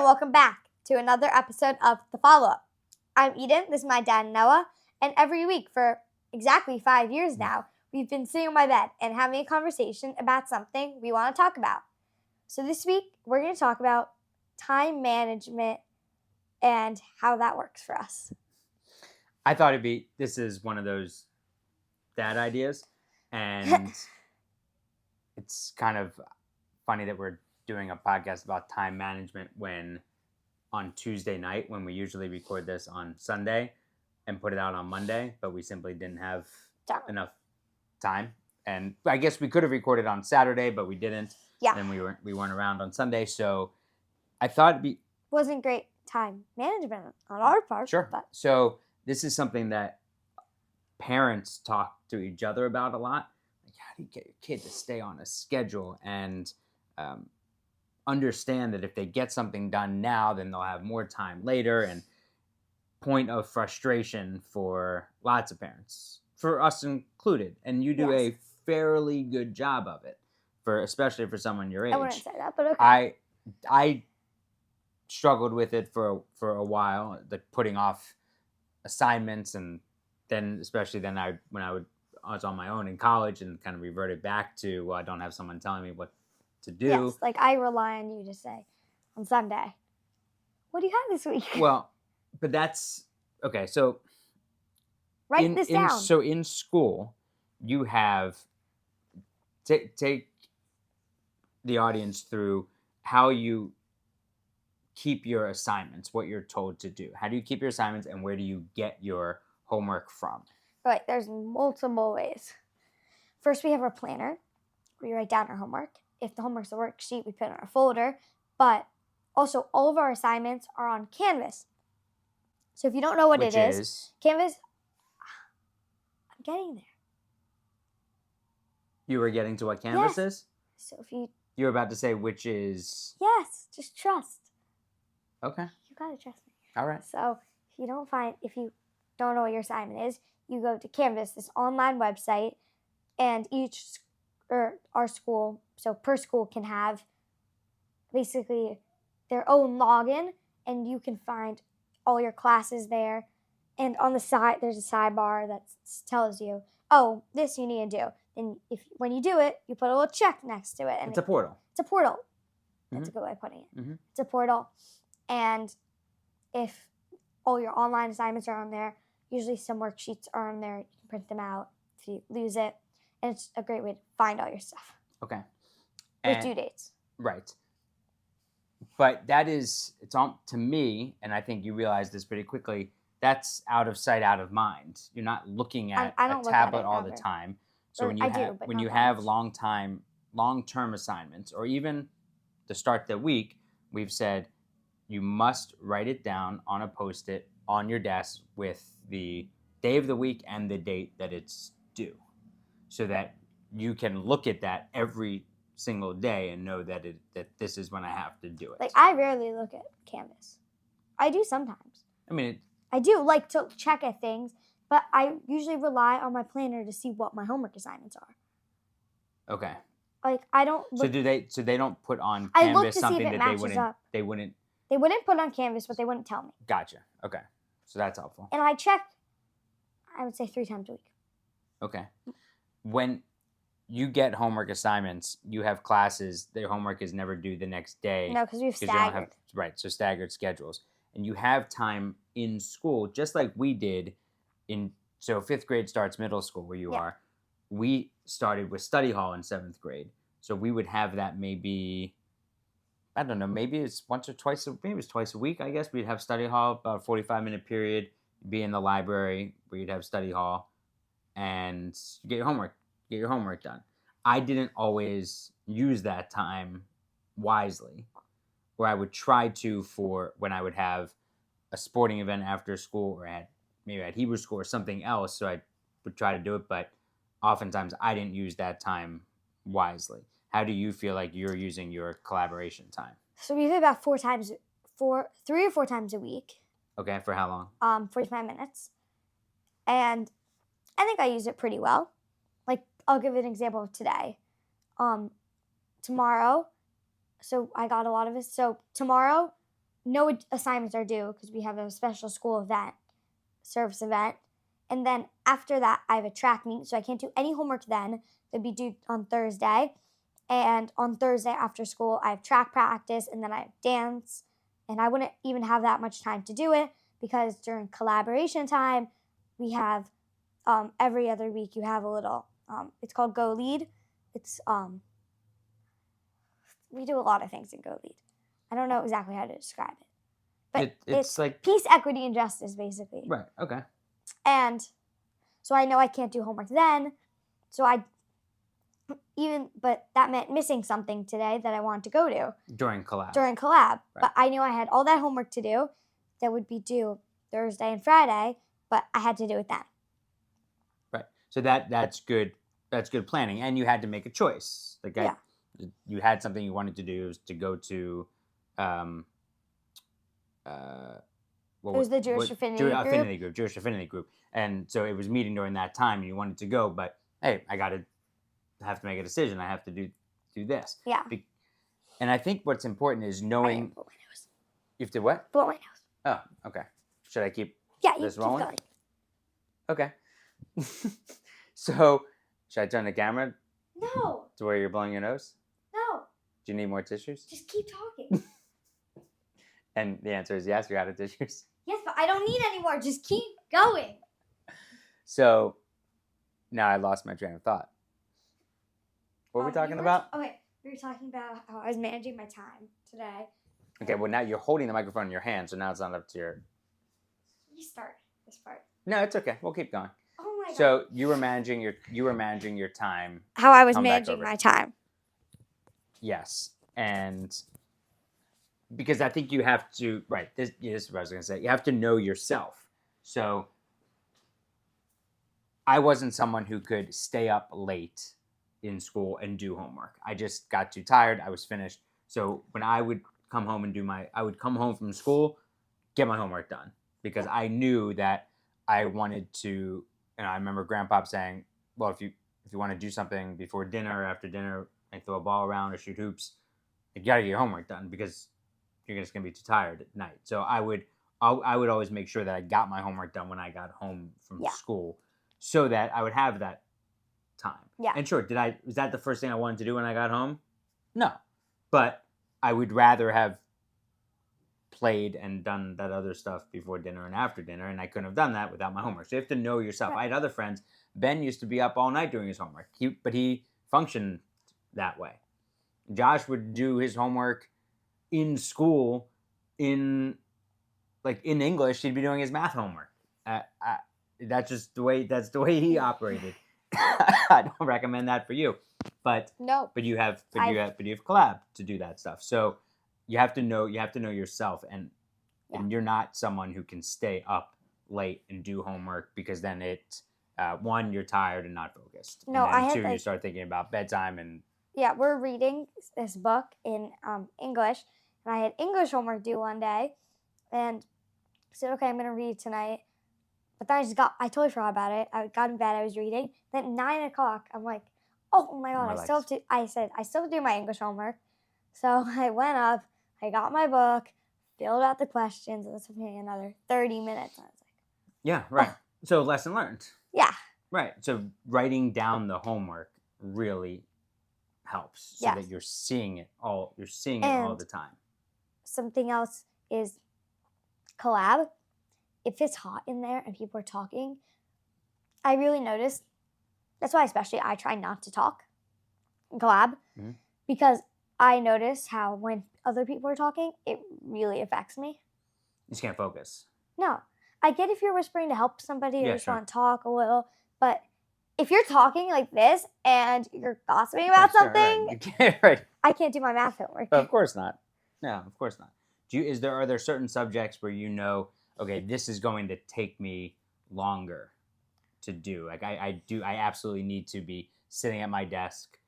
welcome back to another episode of The Follow-Up. I'm Eden, this is my dad Noah, and every week for exactly 5 years now, we've been sitting on my bed and having a conversation about something we want to talk about. So this week, we're going to talk about time management and how that works for us. I thought this is one of those dad ideas, and it's kind of funny that we're doing a podcast about time management when on Tuesday night, when we usually record this on Sunday and put it out on Monday, but we simply didn't have enough time. And I guess we could have recorded on Saturday, but we didn't. Yeah. And we weren't around on Sunday, so I thought wasn't great time management on our part. Sure. But So this is something that parents talk to each other about a lot. Like, how do you get your kid to stay on a schedule and understand that if they get something done now, then they'll have more time later, and point of frustration for lots of parents, for us included. And you do a fairly good job of it, especially for someone your age. I wouldn't say that, but okay. I struggled with it for a while, like putting off assignments, and then especially when I was on my own in college and kind of reverted back to, well, I don't have someone telling me what to do. Yes, like I rely on you to say on Sunday, what do you have this week? Well, but that's okay. So write this down. So in school, you have take the audience through how you keep your assignments, what you're told to do. How do you keep your assignments, and where do you get your homework from? Right, there's multiple ways. First, we have our planner, where we write down our homework. If the homework's a worksheet, we put it in our folder. But also, all of our assignments are on Canvas. So if you don't know what it is, Canvas, I'm getting there. You were getting to what Canvas is? So if you were about to say which is... Yes, just trust. Okay. You gotta trust me. All right. So if you don't know what your assignment is, you go to Canvas, this online website, and our school, so per school, can have basically their own login, and you can find all your classes there. And on the side, there's a sidebar that tells you, oh, this you need to do. And when you do it, you put a little check next to it. And it's a portal. It's a portal. Mm-hmm. That's a good way of putting it. Mm-hmm. It's a portal. And if all your online assignments are on there, usually some worksheets are on there. You can print them out if you lose it. And it's a great way to find all your stuff. Okay. With due dates. Right. But it's all, to me, and I think you realize this pretty quickly, that's out of sight, out of mind. You're not looking at a tablet all the time. So when you have long-term assignments, or even to start the week, we've said you must write it down on a Post-it on your desk with the day of the week and the date that it's due, so that you can look at that every single day and know that this is when I have to do it. Like, I rarely look at Canvas. I do sometimes. I mean, I do like to check at things, but I usually rely on my planner to see what my homework assignments are. Okay. Like, I don't look, So they don't put on Canvas something that they wouldn't put on Canvas, but they wouldn't tell me. Gotcha. Okay. So that's helpful. And I check, I would say 3 times a week. Okay. When you get homework assignments, you have classes, their homework is never due the next day. No, because we have staggered. So staggered schedules. And you have time in school, just like we did so 5th grade starts middle school where you are. We started with study hall in 7th grade. So we would have that maybe, I don't know, maybe it's once or twice, maybe it's twice a week, I guess. We'd have study hall, about a 45-minute period, be in the library where you'd have study hall, and you get your homework done. I didn't always use that time wisely, where I would try to for when I would have a sporting event after school, or maybe at Hebrew school or something else, so I would try to do it, but oftentimes I didn't use that time wisely. How do you feel like you're using your collaboration time? So we do it about 3 or 4 times a week. Okay, for how long? 45 minutes. And I think I use it pretty well. Like, I'll give an example of today. Tomorrow, so I got a lot of it. So tomorrow, no assignments are due because we have a special school event, service event. And then after that, I have a track meet, so I can't do any homework then. That'd be due on Thursday. And on Thursday after school, I have track practice, and then I have dance. And I wouldn't even have that much time to do it because during collaboration time, we have every other week you have a little. It's called Go Lead. It's we do a lot of things in Go Lead. I don't know exactly how to describe it, but it's like peace, equity, and justice, basically. right. Okay. And so I know I can't do homework then. So but that meant missing something today that I wanted to go to During collab. Right. Right. But I knew I had all that homework to do that would be due Thursday and Friday, but I had to do it then. Right. So that's good. That's good planning, and you had to make a choice. Like you had something you wanted to do was to go to, It was the Jewish Affinity Group. Jewish Affinity Group, and so it was meeting during that time, and you wanted to go, but hey, I have to make a decision. I have to do this. Yeah. And I think what's important is knowing. Blow my nose. You have to what? Blow my nose. Oh, okay. Should I keep this keep rolling? going. Okay. So, should I turn the camera No. to where you're blowing your nose? No. Do you need more tissues? Just keep talking. And the answer is yes, you're out of tissues. Yes, but I don't need any more. Just keep going. So, now I lost my train of thought. What were we talking about? Okay, we were talking about how I was managing my time today. Okay, well now you're holding the microphone in your hand, so now it's not up to your... Restart this part. No, it's okay. We'll keep going. Oh my god. So you were managing your time. How I was Come back managing over. my time. Yes, and because I think you have to, right, this is what I was going to say. You have to know yourself. So I wasn't someone who could stay up late in school and do homework. I just got too tired. I was finished. So when I would come home and I would come home from school, get my homework done because I knew that I wanted to, and I remember Grandpa saying, well, if you want to do something before dinner or after dinner, like throw a ball around or shoot hoops, you got to get your homework done because you're just going to be too tired at night. So I would always make sure that I got my homework done when I got home from school so that I would have that time. Yeah. And sure, was that the first thing I wanted to do when I got home? No. But I would rather have played and done that other stuff before dinner and after dinner, and I couldn't have done that without my homework. So you have to know yourself. Right. I had other friends. Ben used to be up all night doing his homework, but he functioned that way. Josh would do his homework in school in English. He'd be doing his math homework. That's just the way he operated. I don't recommend that for you, but no. But you have collab to do that stuff. So you have to know yourself, and you're not someone who can stay up late and do homework because then one, you're tired and not focused. No, and then two, you start thinking about bedtime and. Yeah, we're reading this book in English, and I had English homework due one day, and I said, okay, I'm going to read tonight. But then I totally forgot about it. I got in bed, I was reading. Then at 9 o'clock, I'm like, oh my God, I still have to do my English homework. So I went up, I got my book, filled out the questions, and it took me another 30 minutes. I was like, yeah, right. So lesson learned. Yeah. Right. So writing down the homework really helps so that you're seeing it all the time. Something else is collab. If it's hot in there and people are talking, I really notice. That's why especially I try not to talk in collab because I notice how when other people are talking, it really affects me. You just can't focus. No. I get if you're whispering to help somebody or just want to talk a little, but if you're talking like this and you're gossiping about something, you can't, right. I can't do my math homework. Of course not. No, of course not. Are there certain subjects where you know, okay, this is going to take me longer to do? Like I absolutely need to be sitting at my desk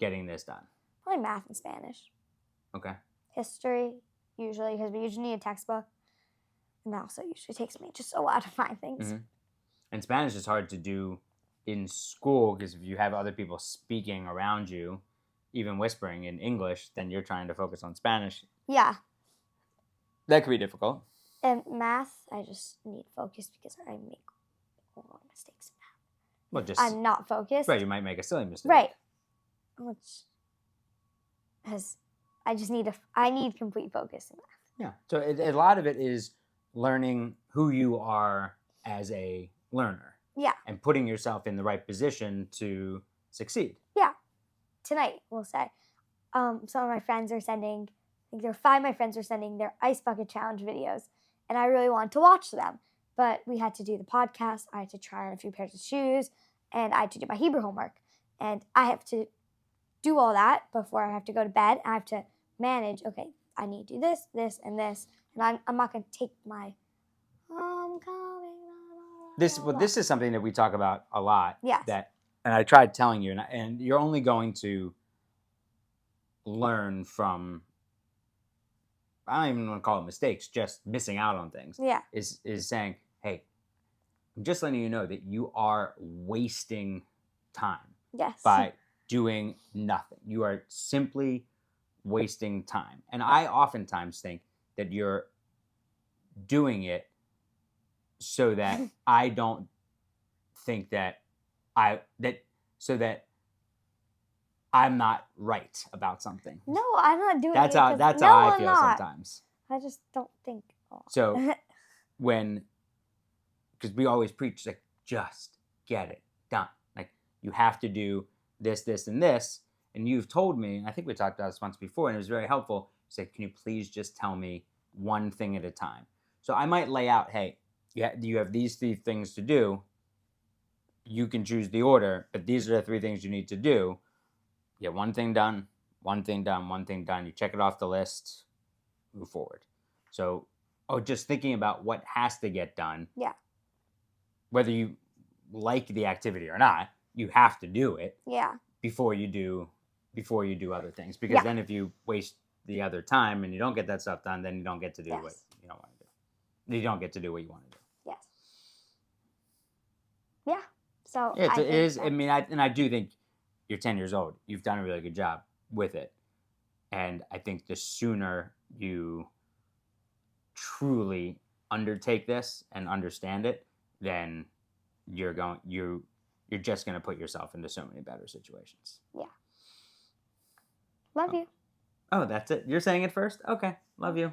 getting this done. Probably math and Spanish. Okay. History, usually, because we usually need a textbook. And that also usually takes me just a while to find things. Mm-hmm. And Spanish is hard to do in school because if you have other people speaking around you, even whispering in English, then you're trying to focus on Spanish. Yeah. That could be difficult. And math, I just need focus because I make a lot of mistakes in math. Well, just I'm not focused. right. You might make a silly mistake. Right. Which has, I need complete focus in math. Yeah. So a lot of it is learning who you are as a learner. Yeah. And putting yourself in the right position to succeed. Yeah. Tonight, we'll say. Some of my friends are sending, I think there are 5 of my friends are sending their ice bucket challenge videos. And I really wanted to watch them. But we had to do the podcast. I had to try on a few pairs of shoes. And I had to do my Hebrew homework. And I have to do all that before I have to go to bed. I have to manage, okay, I need to do this, this, and this. And I'm not going to take my, I'm coming. This is something that we talk about a lot. Yes. And I tried telling you, and you're only going to learn from, I don't even want to call it mistakes, just missing out on things. Yeah. Is saying, hey, I'm just letting you know that you are wasting time. Yes. By doing nothing. You are simply wasting time. And I oftentimes think that you're doing it so that I don't think that so that I'm not right about something. No, I'm not doing That's it. how I feel sometimes. I just don't think. So because we always preach like just get it done. Like you have to do this, this, and this. And you've told me, and I think we talked about this once before, and it was very helpful. You said, can you please just tell me one thing at a time? So I might lay out, hey, you have these 3 things to do. You can choose the order, but these are the 3 things you need to do. Get one thing done, one thing done, one thing done. You check it off the list, move forward. So, just thinking about what has to get done. Yeah. Whether you like the activity or not, you have to do it. Yeah. Before you do other things, because then if you waste the other time and you don't get that stuff done, then you don't get to do what you don't want to do. You don't get to do what you want to do. Yes. Yeah. So it is. I mean, I do think you're 10 years old. You've done a really good job with it, and I think the sooner you truly undertake this and understand it, then you're just going to put yourself into so many better situations. Yeah. Love you. Oh, that's it. You're saying it first? Okay. Love you.